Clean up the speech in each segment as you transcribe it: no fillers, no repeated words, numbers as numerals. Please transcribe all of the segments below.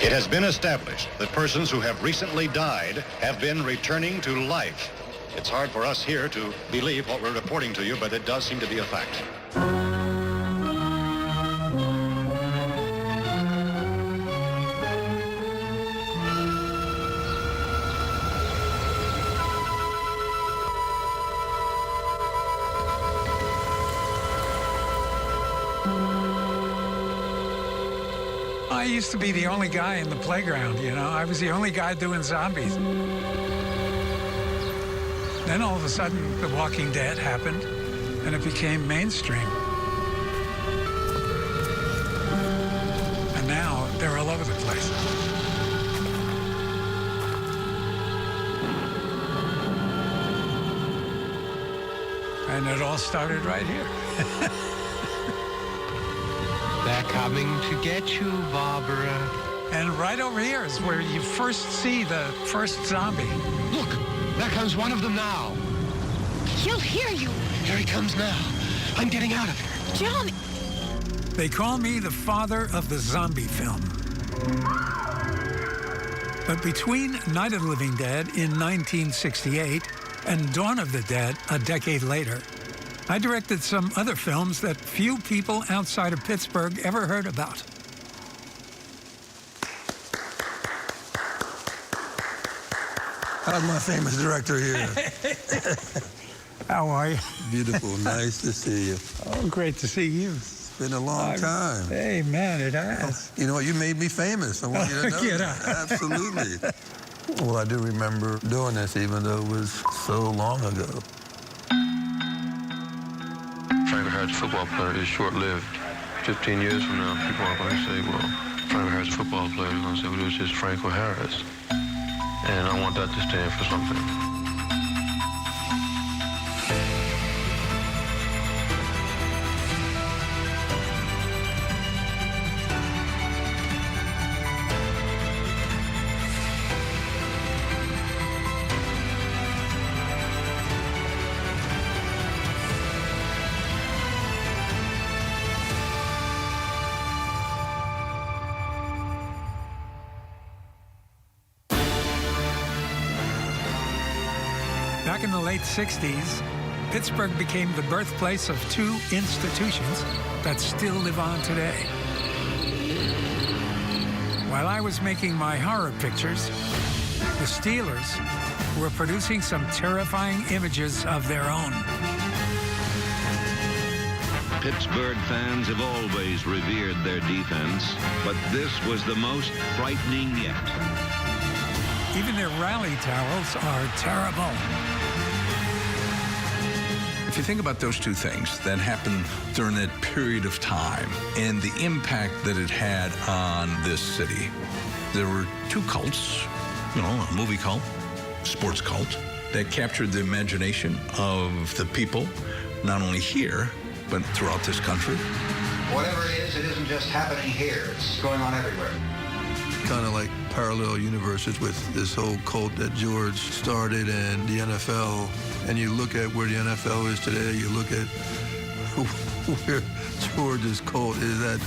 It has been established that persons who have recently died have been returning to life. It's hard for us here to believe what we're reporting to you, but it does seem to be a fact. I used to be the only guy in the playground, you know. I was the only guy doing zombies. Then all of a sudden, The Walking Dead happened, and it became mainstream. And now they're all over the place. And it all started right here. They're coming to get you, Barbara. And right over here is where you first see the first zombie. Look, there comes one of them now. He'll hear you. Here he comes now. I'm getting out of here. John! They call me the father of the zombie film. But between Night of the Living Dead in 1968 and Dawn of the Dead a decade later, I directed some other films that few people outside of Pittsburgh ever heard about. How's my famous director here? How are you? Beautiful, nice to see you. Oh, great to see you. It's been a long time. Hey, man, it has. You know what, you made me famous. I want you to know Get that. out. Absolutely. Well, I do remember doing this, even though it was so long ago. Franco Harris, football player, is short-lived. 15 years from now, people are going to say, well, Franco Harris, football player, they're going to say, well, it was just Franco Harris. And I want that to stand for something. Back in the late 60s, Pittsburgh became the birthplace of two institutions that still live on today. While I was making my horror pictures, the Steelers were producing some terrifying images of their own. Pittsburgh fans have always revered their defense, but this was the most frightening yet. Even their rally towels are terrible. If you think about those two things that happened during that period of time and the impact that it had on this city, there were two cults, you know, a movie cult, sports cult, that captured the imagination of the people, not only here, but throughout this country. Whatever it isn't just happening here. It's going on everywhere. Kind of like parallel universes with this whole cult that George started and the NFL. And you look at where the NFL is today, you look at where George's cult is, that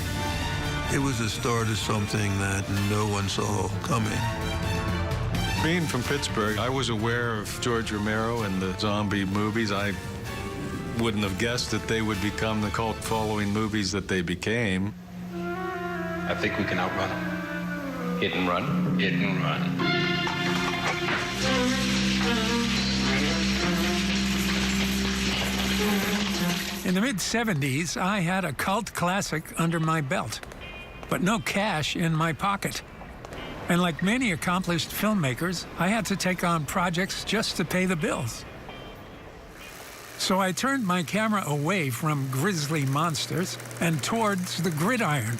it was the start of something that no one saw coming. Being from Pittsburgh, I was aware of George Romero and the zombie movies. I wouldn't have guessed that they would become the cult following movies that they became. I think we can outrun them. Hit and run. Hit and run. In the mid-70s, I had a cult classic under my belt, but no cash in my pocket. And like many accomplished filmmakers, I had to take on projects just to pay the bills. So I turned my camera away from grisly monsters and towards the gridiron.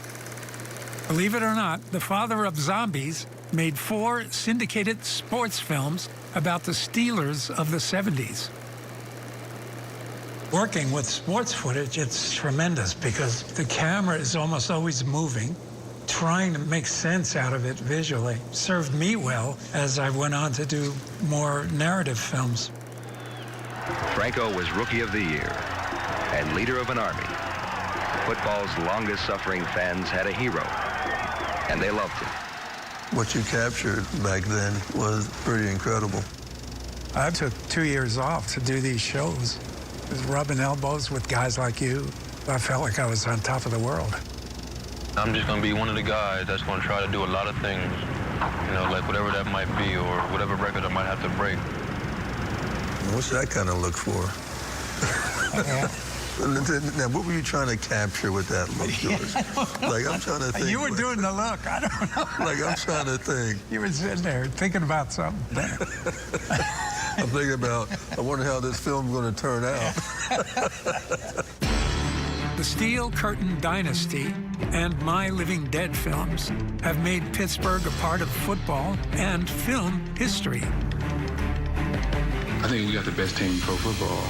Believe it or not, the father of zombies made 4 syndicated sports films about the Steelers of the 70s. Working with sports footage, it's tremendous because the camera is almost always moving. Trying to make sense out of it visually served me well as I went on to do more narrative films. Franco was Rookie of the Year and leader of an army. Football's longest-suffering fans had a hero, and they loved him. what you captured back then was pretty incredible. I took 2 years off to do these shows. Just rubbing elbows with guys like you. I felt like I was on top of the world. I'm just going to be one of the guys that's going to try to do a lot of things, you know, like whatever that might be or whatever record I might have to break. What's that kind of look for? Now, what were you trying to capture with that look, George? Like, I'm trying to think. You were doing the look. I don't know. Like, I'm trying to think. You were sitting there thinking about something. I'm thinking about, I wonder how this film's going to turn out. The Steel Curtain Dynasty and My Living Dead films have made Pittsburgh a part of football and film history. I think we got the best team in pro football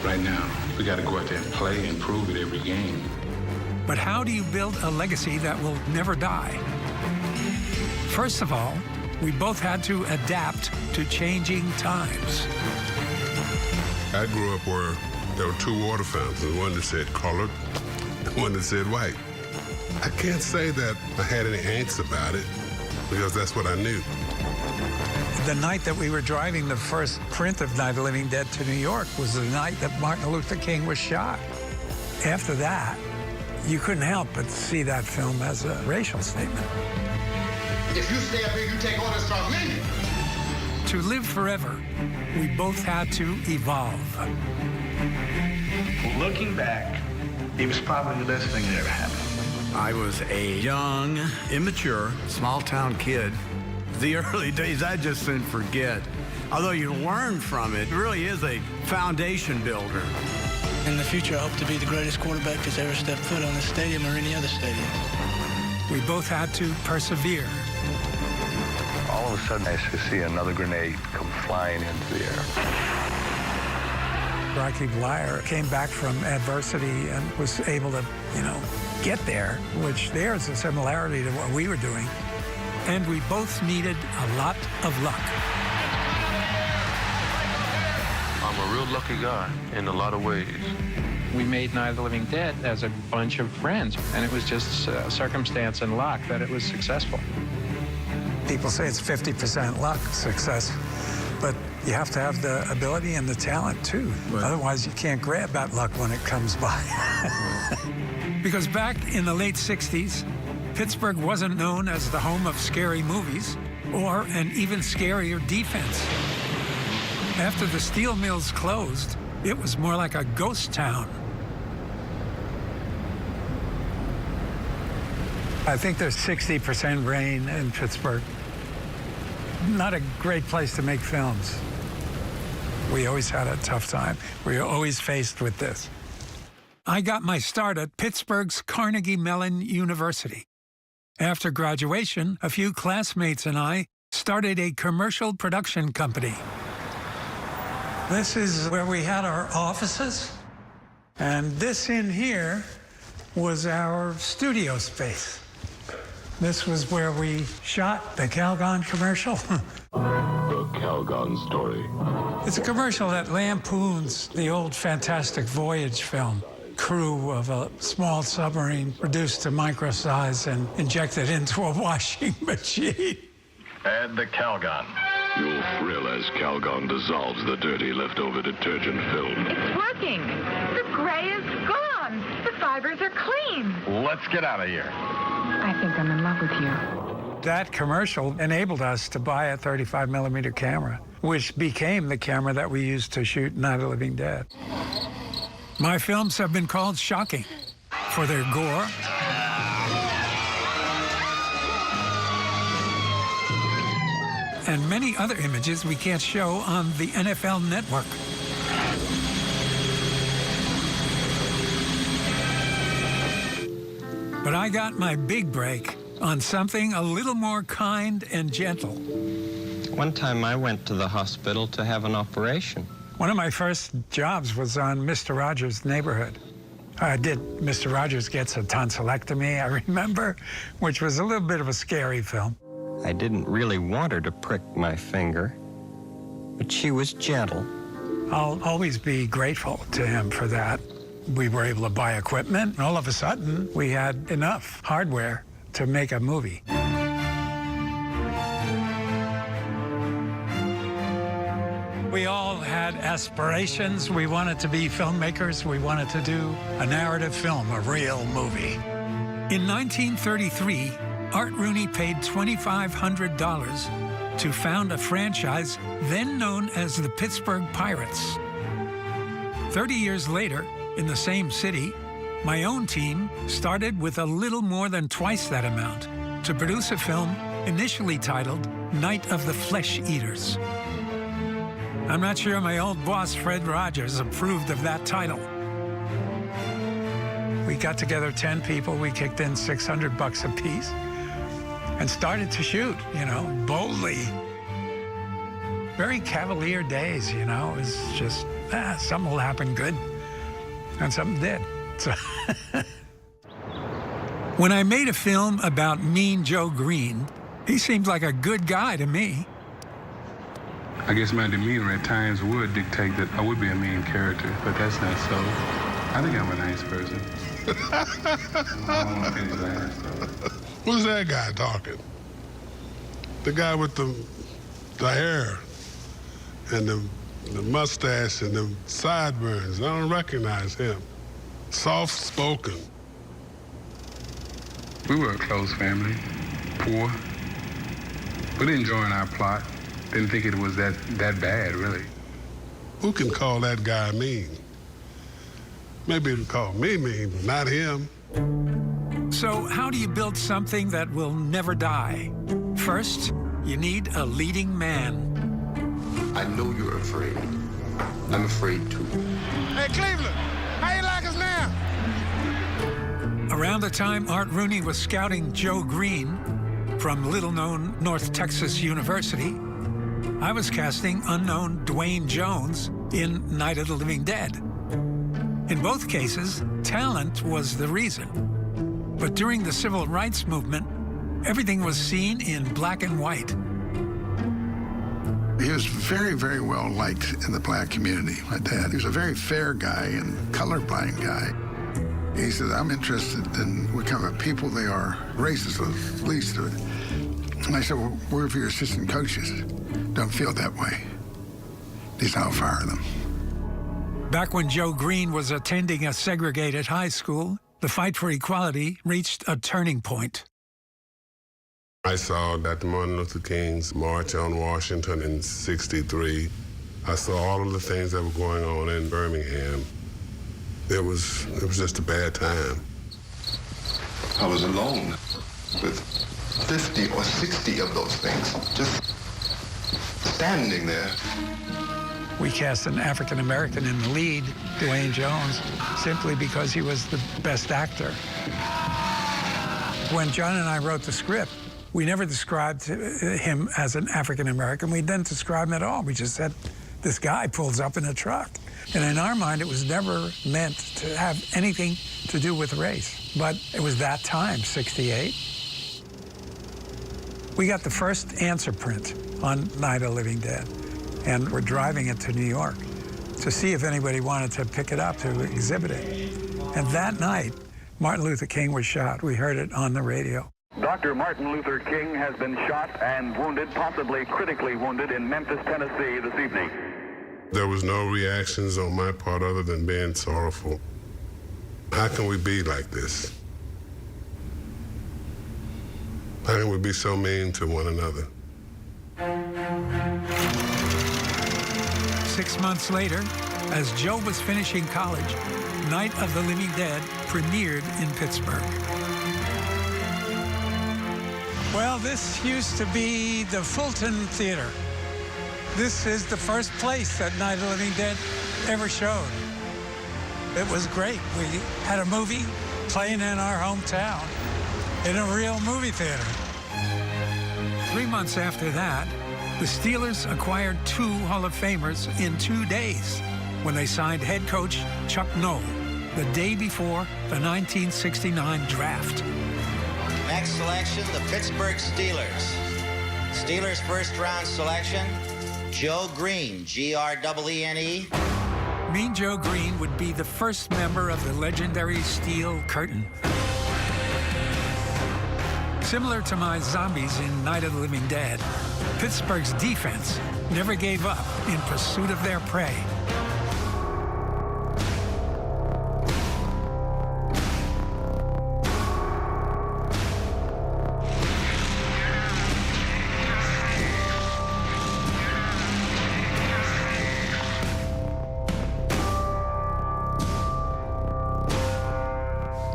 right now. We got to go out there and play and prove it every game. But how do you build a legacy that will never die? First of all, we both had to adapt to changing times. I grew up where there were two water fountains, the one that said colored, the one that said white. I can't say that I had any angst about it because that's what I knew. The night that we were driving the first print of Night of the Living Dead to New York was the night that Martin Luther King was shot. After that, you couldn't help but see that film as a racial statement. If you stay up here, you take orders from me. To live forever, we both had to evolve. Looking back, it was probably the best thing that ever happened. I was a young, immature, small-town kid. The early days I just soon forget. Although you learn from it, it really is a foundation builder. In the future, I hope to be the greatest quarterback that's ever stepped foot on this stadium or any other stadium. We both had to persevere. All of a sudden, I see another grenade come flying into the air. Rocky Bleier came back from adversity and was able to, get there, which there's a similarity to what we were doing. And we both needed a lot of luck. I'm a real lucky guy in a lot of ways. We made Night of the Living Dead as a bunch of friends, and it was just circumstance and luck that it was successful. People say it's 50% luck success, but you have to have the ability and the talent too. Right. Otherwise, you can't grab that luck when it comes by. Because back in the late 60s, Pittsburgh wasn't known as the home of scary movies or an even scarier defense. After the steel mills closed, it was more like a ghost town. I think there's 60% rain in Pittsburgh. Not a great place to make films. We always had a tough time. We were always faced with this. I got my start at Pittsburgh's Carnegie Mellon University. After graduation, a few classmates and I started a commercial production company. This is where we had our offices, and this in here was our studio space. This was where we shot the Calgon commercial. The Calgon story. It's a commercial that lampoons the old Fantastic Voyage film. Crew of a small submarine reduced to micro size and injected into a washing machine. Add the Calgon. You'll thrill as Calgon dissolves the dirty leftover detergent film. It's working. The gray is gone. The fibers are clean. Let's get out of here. I think I'm in love with you. That commercial enabled us to buy a 35mm camera, which became the camera that we used to shoot Night of the Living Dead. My films have been called shocking for their gore, and many other images we can't show on the NFL Network. But I got my big break on something a little more kind and gentle. One time I went to the hospital to have an operation. One of my first jobs was on Mr. Rogers' Neighborhood. I did Mr. Rogers Gets a Tonsillectomy, I remember, which was a little bit of a scary film. I didn't really want her to prick my finger, but she was gentle. I'll always be grateful to him for that. We were able to buy equipment, and all of a sudden, we had enough hardware to make a movie. We all had aspirations. We wanted to be filmmakers. We wanted to do a narrative film, a real movie. In 1933, Art Rooney paid $2,500 to found a franchise then known as the Pittsburgh Pirates. 30 years later, in the same city, my own team started with a little more than twice that amount to produce a film initially titled Night of the Flesh Eaters. I'm not sure my old boss, Fred Rogers, approved of that title. We got together 10 people, we kicked in $600 apiece, and started to shoot, boldly. Very cavalier days, It was just, something will happen good. And something did. So when I made a film about Mean Joe Green, he seemed like a good guy to me. I guess my demeanor at times would dictate that I would be a mean character, but that's not so. I think I'm a nice person. I don't want to finish last, though. Who's that guy talking? The guy with the hair and the mustache and the sideburns. I don't recognize him. Soft-spoken. We were a close family, poor, but enjoying our plot. Didn't think it was that bad, really. Who can call that guy mean? Maybe it'll call me mean, but not him. So how do you build something that will never die? First, you need a leading man. I know you're afraid. I'm afraid too. Hey, Cleveland, how you like us now? Around the time Art Rooney was scouting Joe Green from little-known North Texas University, I was casting unknown Dwayne Jones in Night of the Living Dead. In both cases, talent was the reason. But during the civil rights movement, everything was seen in black and white. He was very, very well liked in the black community, my dad. He was a very fair guy and colorblind guy. He said, I'm interested in what kind of people they are, racist at least. And I said, well, where are your assistant coaches? Don't feel that way. He said, I'll fire them. Back when Joe Green was attending a segregated high school, the fight for equality reached a turning point. I saw Dr. Martin Luther King's March on Washington in '63. I saw all of the things that were going on in Birmingham. It was just a bad time. I was alone with 50 or 60 of those things, just standing there. We cast an African-American in the lead, Dwayne Jones, simply because he was the best actor. When John and I wrote the script, we never described him as an African-American. We didn't describe him at all. We just said, this guy pulls up in a truck. And in our mind, it was never meant to have anything to do with race. But it was that time, '68. We got the first answer print on Night of the Living Dead. And we're driving it to New York to see if anybody wanted to pick it up to exhibit it. And that night, Martin Luther King was shot. We heard it on the radio. Dr. Martin Luther King has been shot and wounded, possibly critically wounded, in Memphis, Tennessee this evening. There was no reactions on my part other than being sorrowful. How can we be like this? How can we be so mean to one another? 6 months later, as Joe was finishing college, Night of the Living Dead premiered in Pittsburgh. Well, this used to be the Fulton Theater. This is the first place that Night of the Living Dead ever showed. It was great. We had a movie playing in our hometown in a real movie theater. 3 months after that, the Steelers acquired 2 Hall of Famers in 2 days when they signed head coach Chuck Noll the day before the 1969 draft. Next selection, the Pittsburgh Steelers. Steelers first round selection, Joe Green, G-R-E-E-N-E. Mean Joe Green would be the first member of the legendary Steel Curtain. Similar to my zombies in Night of the Living Dead, Pittsburgh's defense never gave up in pursuit of their prey.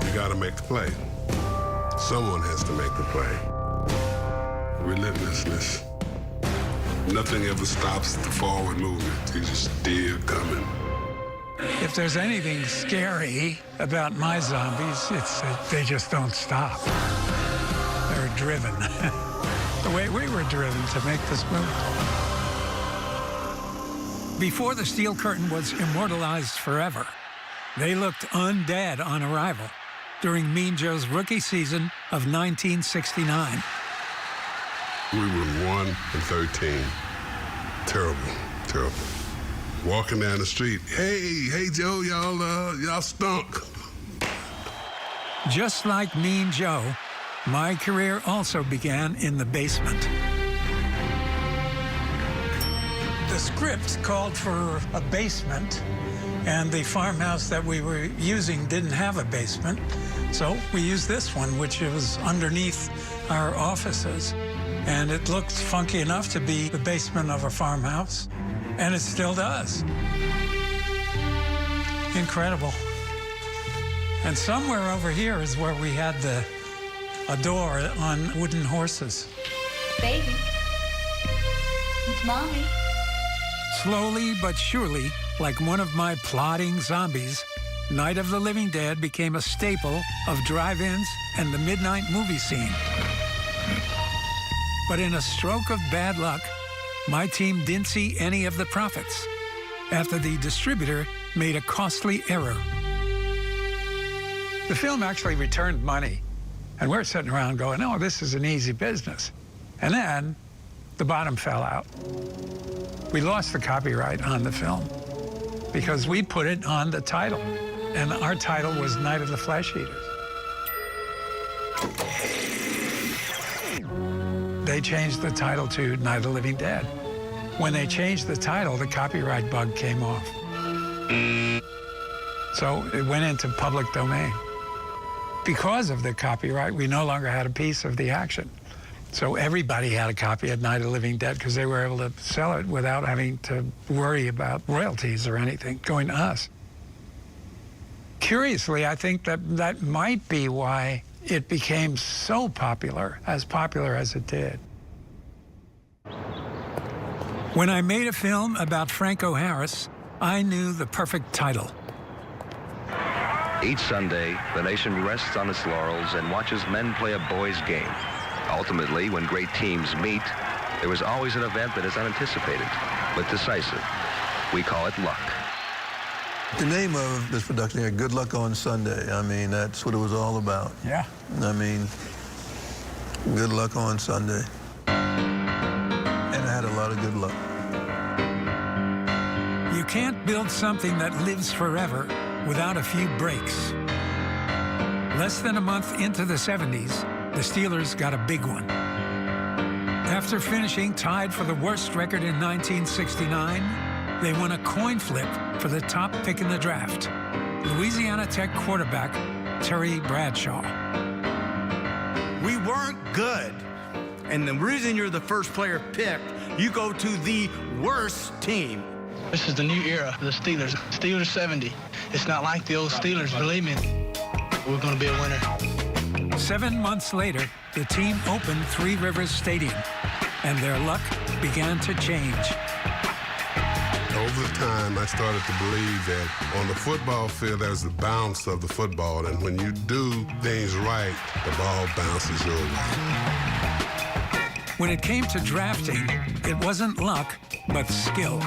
You got to make the play. Someone has to make the play. Relentlessness. Nothing ever stops the forward movement. You just still coming. If there's anything scary about my zombies, it's that they just don't stop. They're driven. The way we were driven to make this movie. Before the steel curtain was immortalized forever, they looked undead on arrival during Mean Joe's rookie season of 1969. We were 1-13. Terrible, terrible. Walking down the street, hey Joe, y'all stunk. Just like Mean Joe, my career also began in the basement. The script called for a basement, and the farmhouse that we were using didn't have a basement. So we used this one, which was underneath our offices. And it looked funky enough to be the basement of a farmhouse. And it still does. Incredible. And somewhere over here is where we had a door on wooden horses. Baby, it's Mommy. Slowly but surely, like one of my plodding zombies, Night of the Living Dead became a staple of drive-ins and the midnight movie scene. But in a stroke of bad luck, my team didn't see any of the profits after the distributor made a costly error. The film actually returned money, and we're sitting around going, oh, this is an easy business. And then the bottom fell out. We lost the copyright on the film because we put it on the title, and our title was Night of the Flesh Eaters. They changed the title to Night of the Living Dead. When they changed the title, the copyright bug came off. So it went into public domain. Because of the copyright, we no longer had a piece of the action. So everybody had a copy of Night of the Living Dead because they were able to sell it without having to worry about royalties or anything going to us. Curiously, I think that might be why it became so popular as it did. When I made a film about Franco Harris, I knew the perfect title. Each Sunday, the nation rests on its laurels and watches men play a boys' game. Ultimately, when great teams meet, there is always an event that is unanticipated, but decisive. We call it luck. The name of this production here, Good Luck on Sunday, I mean, that's what it was all about. Yeah. I mean, good luck on Sunday. And I had a lot of good luck. You can't build something that lives forever without a few breaks. Less than a month into the 70s, the Steelers got a big one. After finishing tied for the worst record in 1969, they won a coin flip for the top pick in the draft, Louisiana Tech quarterback Terry Bradshaw. We weren't good. And the reason you're the first player picked, you go to the worst team. This is the new era of the Steelers. Steelers 70. It's not like the old Steelers, believe me. We're going to be a winner. 7 months later, the team opened Three Rivers Stadium, and their luck began to change. Over time, I started to believe that on the football field, there's the bounce of the football, and when you do things right, the ball bounces your way. When it came to drafting, it wasn't luck, but skill.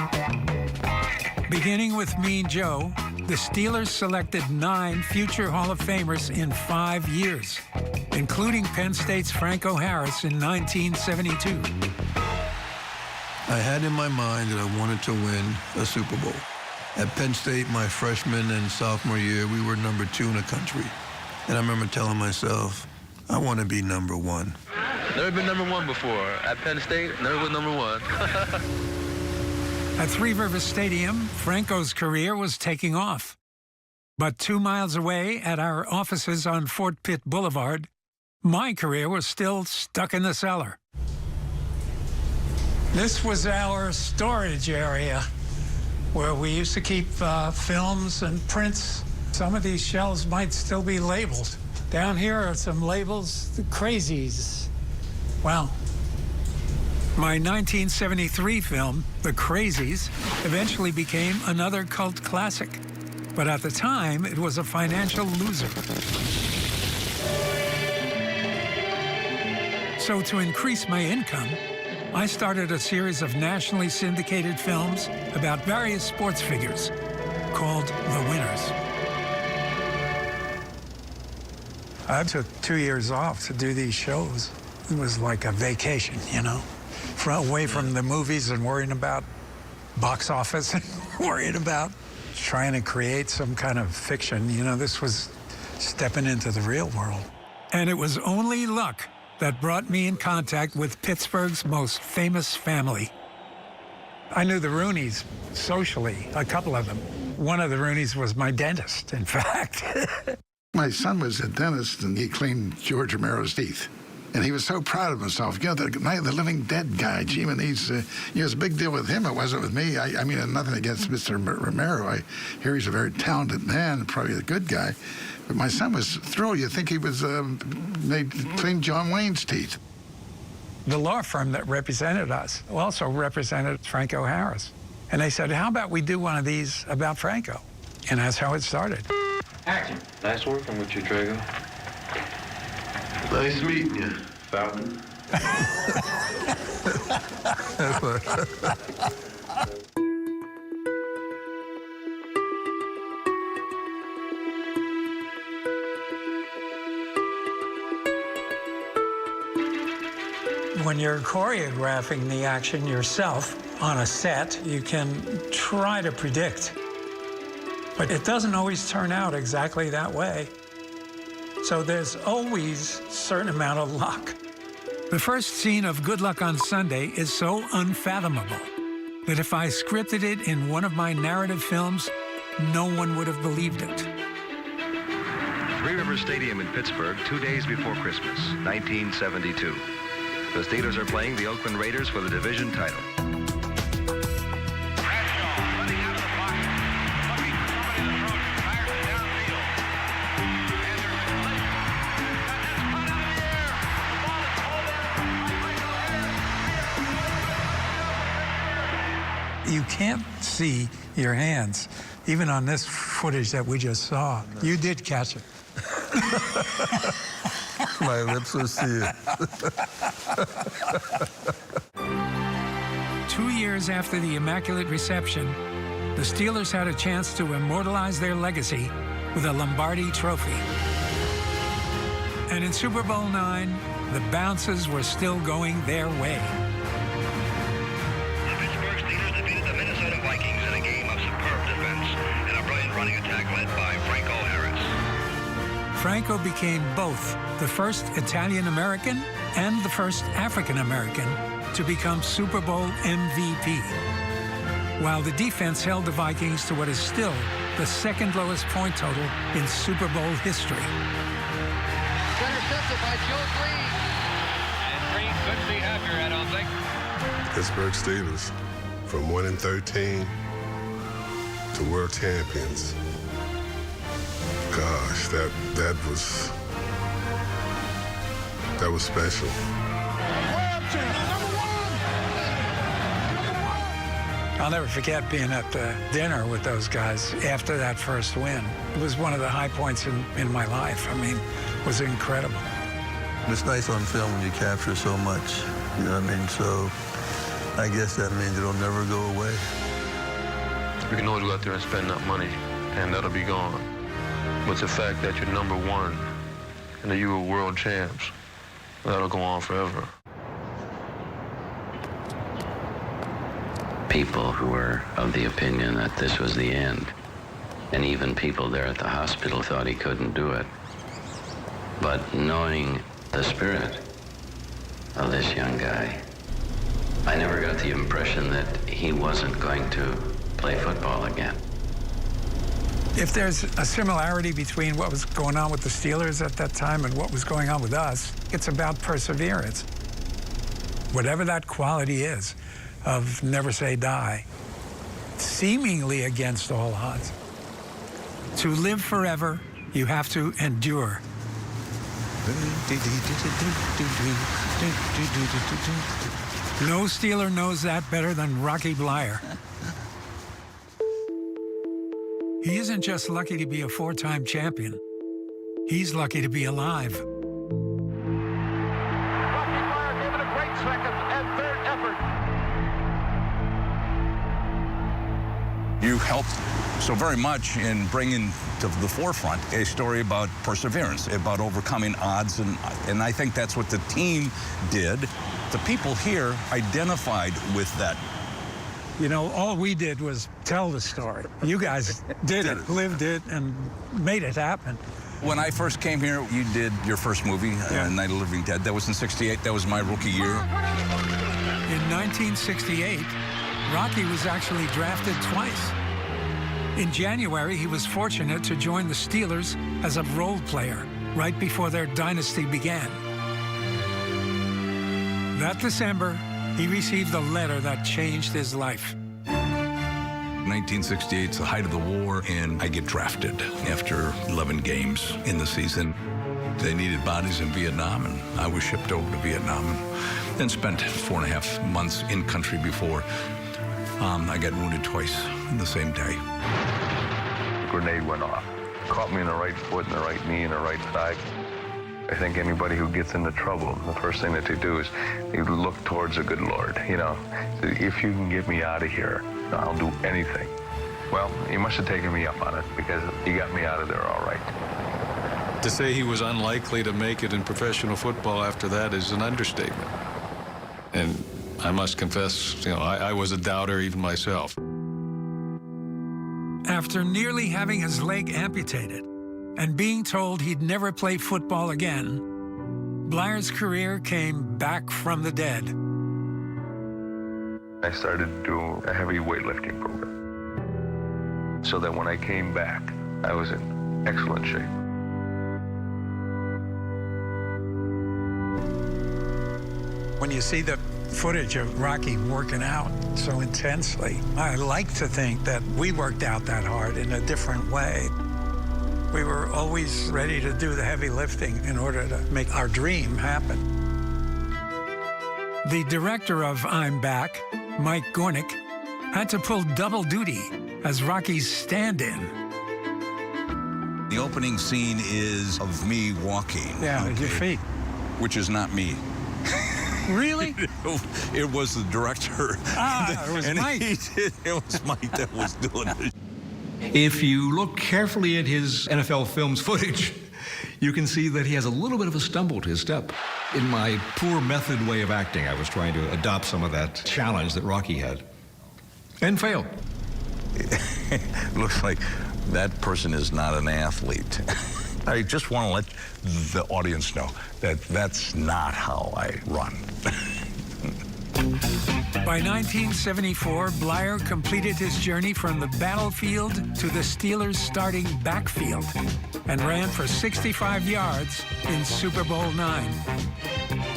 Beginning with Mean Joe, the Steelers selected 9 future Hall of Famers in 5 years, including Penn State's Franco Harris in 1972. I had in my mind that I wanted to win a Super Bowl. At Penn State, my freshman and sophomore year, we were number 2 in the country. And I remember telling myself, I want to be number one. Never been number one before. At Penn State, never was number one. At Three Rivers Stadium, Franco's career was taking off. But 2 miles away at our offices on Fort Pitt Boulevard, my career was still stuck in the cellar. This was our storage area where we used to keep films and prints. Some of these shelves might still be labeled. Down here are some labels, the Crazies. Wow. My 1973 film, The Crazies, eventually became another cult classic. But at the time, it was a financial loser. So to increase my income, I started a series of nationally syndicated films about various sports figures called The Winners. I took 2 years off to do these shows. It was like a vacation, you know, away from the movies and worrying about box office and worrying about trying to create some kind of fiction. You know, this was stepping into the real world. And it was only luck that brought me in contact with Pittsburgh's most famous family. I knew the Rooneys socially, a couple of them. One of the Rooneys was my dentist, in fact. My son was a dentist, and he cleaned George Romero's teeth. And he was so proud of himself. You know, the living dead guy, gee, and he's, you know, it's a big deal with him. It wasn't with me. I mean, nothing against Mr. Romero. I hear he's a very talented man, probably a good guy. But my son was thrilled. You'd think he was, they cleaned John Wayne's teeth. The law firm that represented us also represented Franco Harris. And they said, how about we do one of these about Franco? And that's how it started. Action. Nice working with you, Drago. Nice meeting you, Falcon. When you're choreographing the action yourself on a set, you can try to predict. But it doesn't always turn out exactly that way. So there's always a certain amount of luck. The first scene of Good Luck on Sunday is so unfathomable that if I scripted it in one of my narrative films, no one would have believed it. Three Rivers Stadium in Pittsburgh, 2 days before Christmas, 1972. The Steelers are playing the Oakland Raiders for the division title. You can't see your hands, even on this footage that we just saw. You did catch it. My lips were sealed. 2 years after the Immaculate Reception, the Steelers had a chance to immortalize their legacy with a Lombardi Trophy. And in Super Bowl IX, the bounces were still going their way. The Pittsburgh Steelers defeated the Minnesota Vikings in a game of superb defense and a brilliant running attack led by Franco Harris. Franco became both the first Italian-American and the first African-American to become Super Bowl MVP, while the defense held the Vikings to what is still the second lowest point total in Super Bowl history. Intercepted by Joe Green. And Green couldn't be happier, I don't think. Pittsburgh Steelers, from 1-13 to world champions. Gosh, that was special. I'll never forget being at the dinner with those guys after that first win. It was one of the high points in my life. I mean, it was incredible. It's nice on film when you capture so much, you know what I mean? So I guess that means it'll never go away. You can always go out there and spend that money, and that'll be gone. But the fact that you're number one and that you were world champs, that'll go on forever. People who were of the opinion that this was the end, and even people there at the hospital thought he couldn't do it. But knowing the spirit of this young guy. I never got the impression that he wasn't going to play football again. If there's a similarity between what was going on with the Steelers at that time and what was going on with us, it's about perseverance. Whatever that quality is of never say die, seemingly against all odds. To live forever, you have to endure. No Steeler knows that better than Rocky Bleier. He isn't just lucky to be a four-time champion. He's lucky to be alive. Rocky Bleier gave it a great second and third effort. You helped so very much in bringing to the forefront a story about perseverance, about overcoming odds, and I think that's what the team did. The people here identified with that. You know, all we did was tell the story. You guys did it, lived it, and made it happen. When I first came here, you did your first movie, Night of the Living Dead. That was in '68. That was my rookie year. In 1968, Rocky was actually drafted twice. In January, he was fortunate to join the Steelers as a role player right before their dynasty began. That December, he received a letter that changed his life. 1968 is the height of the war, and I get drafted after 11 games in the season. They needed bodies in Vietnam, and I was shipped over to Vietnam and then spent 4.5 months in country before I got wounded twice in the same day. A grenade went off. Caught me in the right foot, and the right knee, and the right thigh. I think anybody who gets into trouble, the first thing that they do is they look towards the good Lord. You know, if you can get me out of here, I'll do anything. Well, he must have taken me up on it because he got me out of there all right. To say he was unlikely to make it in professional football after that is an understatement. And I must confess, you know, I was a doubter even myself. After nearly having his leg amputated and being told he'd never play football again, Bleier's career came back from the dead. I started to do a heavy weightlifting program so that when I came back, I was in excellent shape. When you see the footage of Rocky working out so intensely, I like to think that we worked out that hard in a different way. We were always ready to do the heavy lifting in order to make our dream happen. The director of I'm Back, Mike Gornick, had to pull double duty as Rocky's stand-in. The opening scene is of me walking. Yeah, with your feet. Which is not me. Really? It was the director. Ah, it was Mike. It was Mike that was doing it. If you look carefully at his NFL Films footage, you can see that he has a little bit of a stumble to his step. In my poor method way of acting, I was trying to adopt some of that challenge that Rocky had, and failed. It looks like that person is not an athlete. I just want to let the audience know that that's not how I run. By 1974, Bleier completed his journey from the battlefield to the Steelers' starting backfield and ran for 65 yards in Super Bowl IX.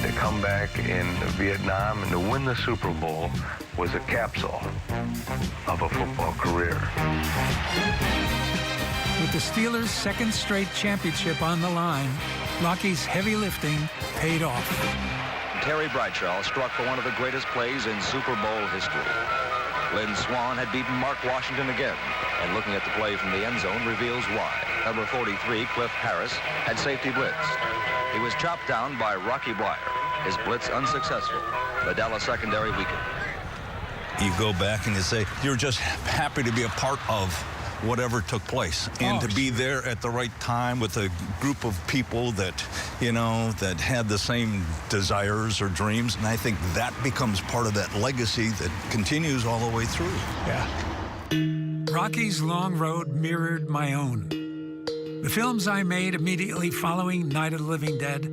To come back in Vietnam and to win the Super Bowl was a capsule of a football career. With the Steelers' second straight championship on the line, Rocky's heavy lifting paid off. Terry Bradshaw struck for one of the greatest plays in Super Bowl history. Lynn Swann had beaten Mark Washington again, and looking at the play from the end zone reveals why. Number 43, Cliff Harris, had safety blitzed. He was chopped down by Rocky Bleier. His blitz unsuccessful. The Dallas secondary weakened. You go back and you say, you're just happy to be a part of whatever took place and to be there at the right time with a group of people that, you know, that had the same desires or dreams. And I think that becomes part of that legacy that continues all the way through. Yeah. Rocky's long road mirrored my own. The films I made immediately following Night of the Living Dead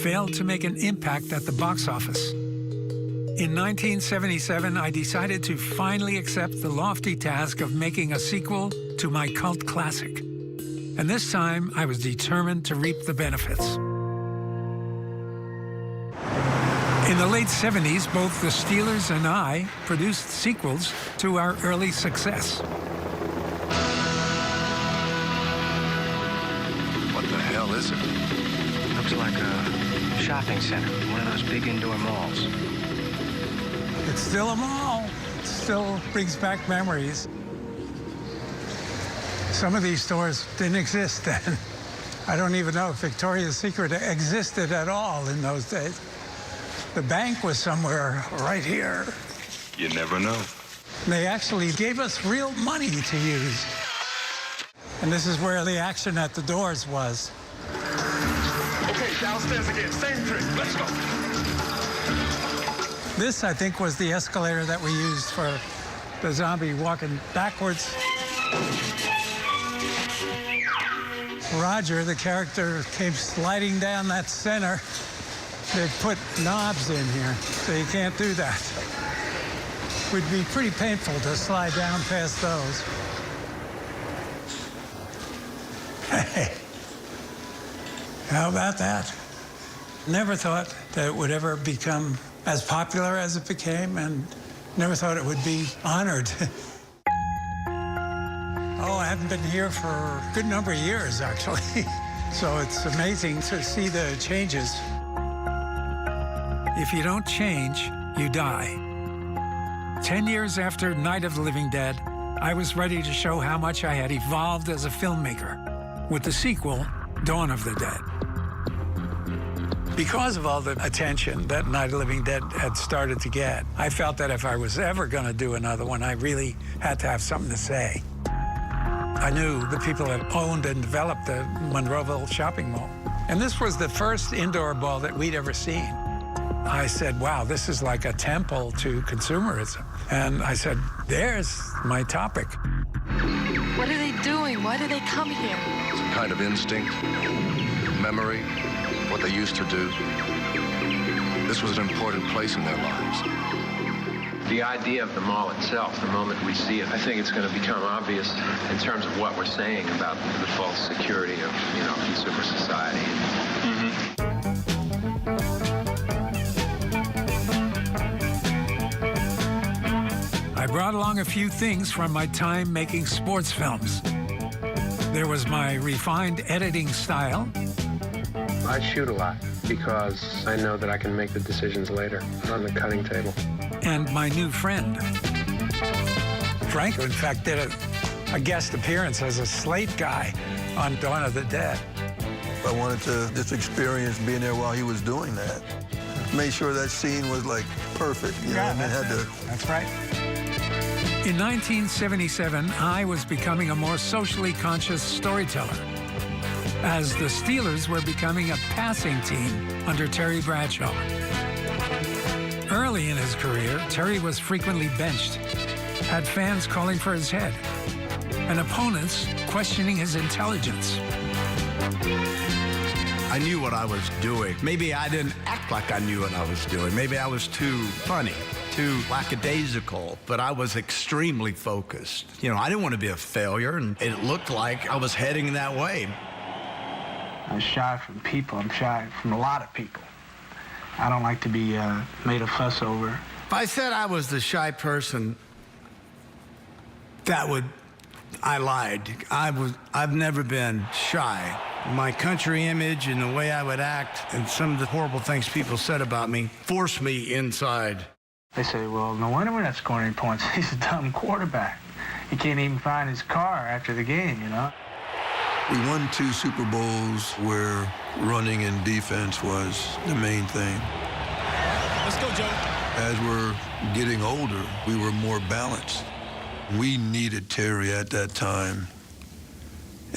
failed to make an impact at the box office. In 1977, I decided to finally accept the lofty task of making a sequel to my cult classic. And this time, I was determined to reap the benefits. In the late 70s, both the Steelers and I produced sequels to our early success. What the hell is it? Looks like a shopping center, one of those big indoor malls. It's still a mall. It still brings back memories. Some of these stores didn't exist then. I don't even know if Victoria's Secret existed at all in those days. The bank was somewhere right here. You never know. They actually gave us real money to use. And this is where the action at the doors was. Okay, downstairs again. Same trick. Let's go. This, I think, was the escalator that we used for the zombie walking backwards. Roger, the character, came sliding down that center. They put knobs in here, so you can't do that. Would be pretty painful to slide down past those. Hey, how about that? Never thought that it would ever become as popular as it became, and never thought it would be honored. Oh, I haven't been here for a good number of years, actually. So it's amazing to see the changes. If you don't change, you die. 10 years after Night of the Living Dead, I was ready to show how much I had evolved as a filmmaker with the sequel, Dawn of the Dead. Because of all the attention that Night of the Living Dead had started to get, I felt that if I was ever going to do another one, I really had to have something to say. I knew the people that owned and developed the Monroeville shopping mall. And this was the first indoor ball that we'd ever seen. I said, wow, this is like a temple to consumerism. And I said, there's my topic. What are they doing? Why do they come here? Some kind of instinct, memory, what they used to do. This was an important place in their lives. The idea of the mall itself, the moment we see it, I think it's going to become obvious in terms of what we're saying about the false security of, consumer society. I brought along a few things from my time making sports films. There was my refined editing style. I shoot a lot because I know that I can make the decisions later on the cutting table. And my new friend. Frank, in fact, did a guest appearance as a slate guy on Dawn of the Dead. I wanted to just experience being there while he was doing that. Made sure that scene was like perfect. You know what I mean? That's right. In 1977, I was becoming a more socially conscious storyteller, as the Steelers were becoming a passing team under Terry Bradshaw. Early in his career, Terry was frequently benched, had fans calling for his head, and opponents questioning his intelligence. I knew what I was doing. Maybe I didn't act like I knew what I was doing. Maybe I was too funny, too lackadaisical, but I was extremely focused. I didn't want to be a failure, and it looked like I was heading that way. I'm shy from people. I'm shy from a lot of people. I don't like to be made a fuss over. If I said I was the shy person, I lied. I've never been shy. My country image and the way I would act and some of the horrible things people said about me forced me inside. They say, well, no wonder we're not scoring any points. He's a dumb quarterback. He can't even find his car after the game, We won 2 Super Bowls where running and defense was the main thing. Let's go, Joe. As we're getting older, we were more balanced. We needed Terry at that time,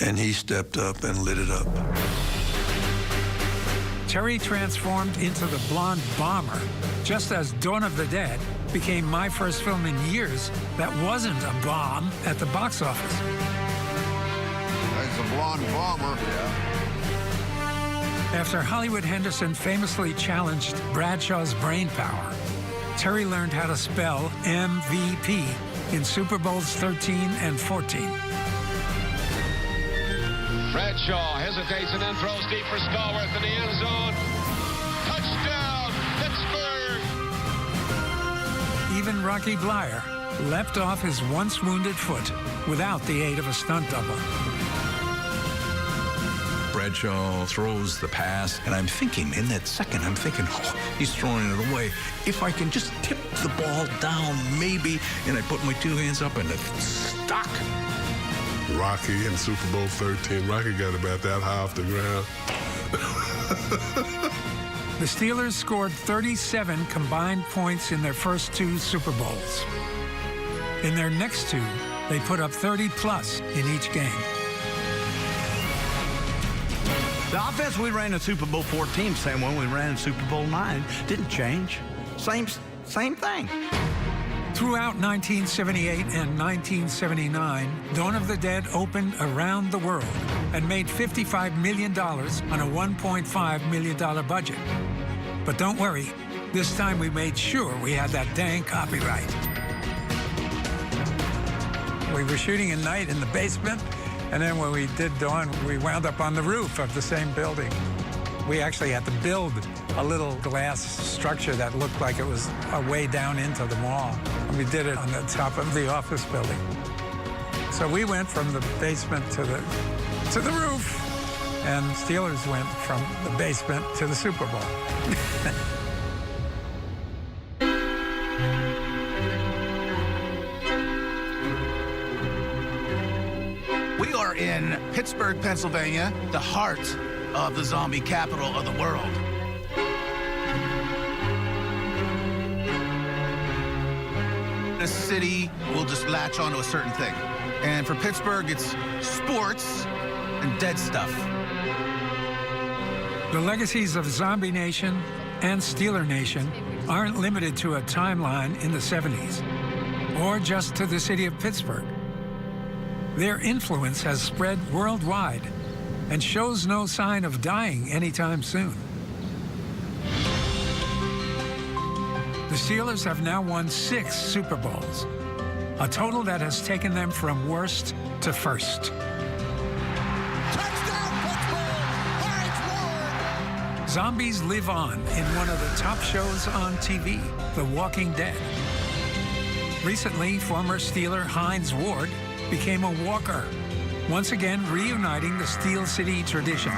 and he stepped up and lit it up. Terry transformed into the blonde bomber, just as Dawn of the Dead became my first film in years that wasn't a bomb at the box office. That's a blonde bomber. After Hollywood Henderson famously challenged Bradshaw's brain power, Terry learned how to spell MVP in Super Bowls 13 and 14. Bradshaw hesitates and then throws deep for Stallworth in the end zone. Touchdown, Pittsburgh! Even Rocky Bleier leapt off his once wounded foot without the aid of a stunt double. Bradshaw throws the pass, and I'm thinking, in that second, oh, he's throwing it away. If I can just tip the ball down, maybe, and I put my two hands up and it's stuck. Rocky in Super Bowl 13, Rocky got about that high off the ground. The Steelers scored 37 combined points in their first two Super Bowls. In their next two, they put up 30-plus in each game. The offense we ran in Super Bowl 14, same one we ran in Super Bowl 9, didn't change. Same thing. Throughout 1978 and 1979, Dawn of the Dead opened around the world and made $55 million on a $1.5 million budget. But don't worry, this time we made sure we had that dang copyright. We were shooting at night in the basement, and then when we did Dawn, we wound up on the roof of the same building. We actually had to build a little glass structure that looked like it was a way down into the mall. And we did it on the top of the office building. So we went from the basement to the roof, and Steelers went from the basement to the Super Bowl. We are in Pittsburgh, Pennsylvania, the heart of the zombie capital of the world. A city will just latch onto a certain thing. And for Pittsburgh, it's sports and dead stuff. The legacies of Zombie Nation and Steeler Nation aren't limited to a timeline in the 70s or just to the city of Pittsburgh. Their influence has spread worldwide and shows no sign of dying anytime soon. The Steelers have now won 6 Super Bowls, a total that has taken them from worst to first. Zombies live on in one of the top shows on TV, The Walking Dead. Recently, former Steeler Hines Ward became a walker, once again reuniting the Steel City traditions.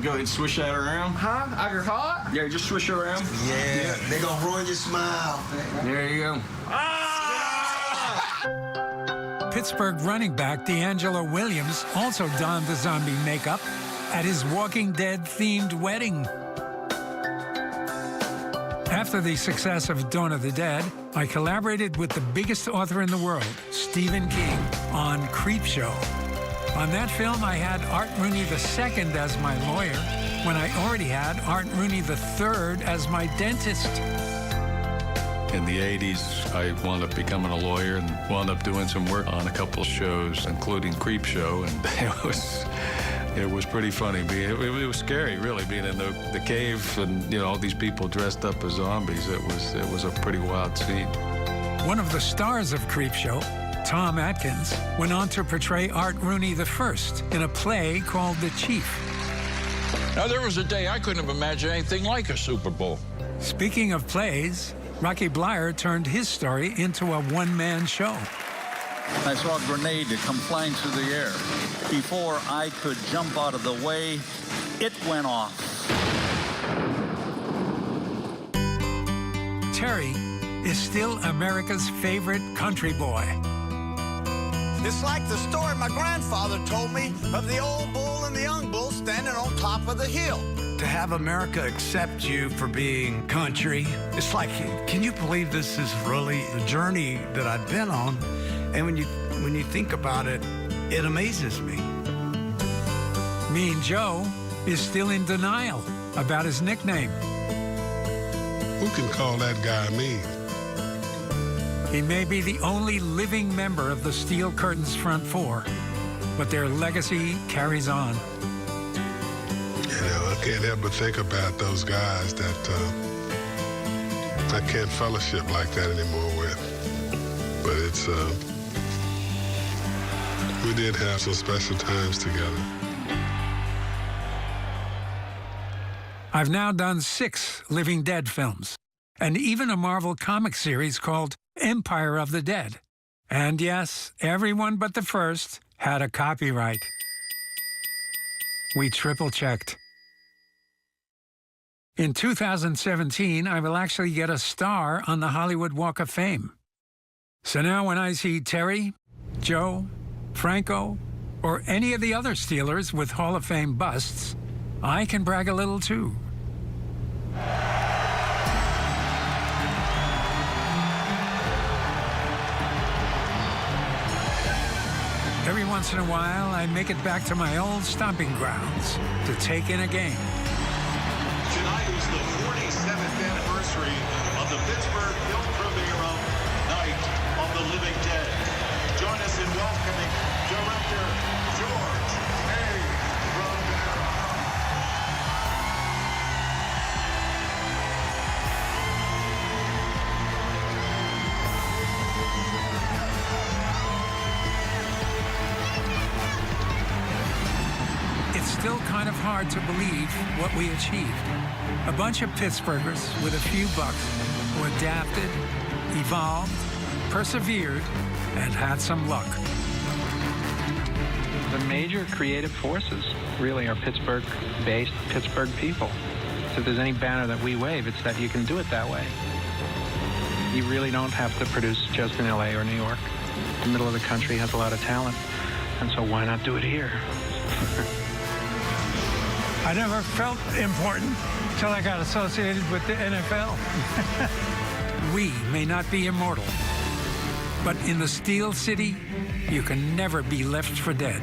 Go ahead and swish that around. Huh? I got hot? Yeah, just swish it around. Yeah, they gonna ruin your smile. There you go. Pittsburgh running back D'Angelo Williams also donned the zombie makeup at his Walking Dead-themed wedding. After the success of Dawn of the Dead, I collaborated with the biggest author in the world, Stephen King, on Creepshow. On that film, I had Art Rooney II as my lawyer, when I already had Art Rooney III as my dentist. In the 80s, I wound up becoming a lawyer and wound up doing some work on a couple shows, including Creepshow, and it was pretty funny. It was scary, really, being in the cave and all these people dressed up as zombies. It was a pretty wild scene. One of the stars of Creepshow, Tom Atkins, went on to portray Art Rooney I in a play called The Chief. Now, there was a day I couldn't have imagined anything like a Super Bowl. Speaking of plays, Rocky Bleier turned his story into a one-man show. I saw a grenade that come flying through the air. Before I could jump out of the way, it went off. Terry is still America's favorite country boy. It's like the story my grandfather told me of the old bull and the young bull standing on top of the hill. To have America accept you for being country, it's like, can you believe this is really the journey that I've been on? And when you think about it, it amazes me. Mean Joe is still in denial about his nickname. Who can call that guy mean? He may be the only living member of the Steel Curtain's front four, but their legacy carries on. can't help but think about those guys that I can't fellowship like that anymore with. But it's, we did have some special times together. I've now done 6 Living Dead films, and even a Marvel comic series called Empire of the Dead. And yes, everyone but the first had a copyright. We triple-checked. In 2017, I will actually get a star on the Hollywood Walk of Fame. So now when I see Terry, Joe, Franco, or any of the other Steelers with Hall of Fame busts, I can brag a little too. Every once in a while, I make it back to my old stomping grounds to take in a game. Tonight is the 47th anniversary of the Pittsburgh film premiere of Night of the Living Dead. Join us in welcoming director George A. Romero. It's still kind of hard to believe what we achieved. A bunch of Pittsburghers with a few bucks who adapted, evolved, persevered, and had some luck. The major creative forces really are Pittsburgh-based Pittsburgh people. So if there's any banner that we wave, it's that you can do it that way. You really don't have to produce just in LA or New York. The middle of the country has a lot of talent, and so why not do it here? I never felt important until I got associated with the NFL. We may not be immortal, but in the Steel City, you can never be left for dead.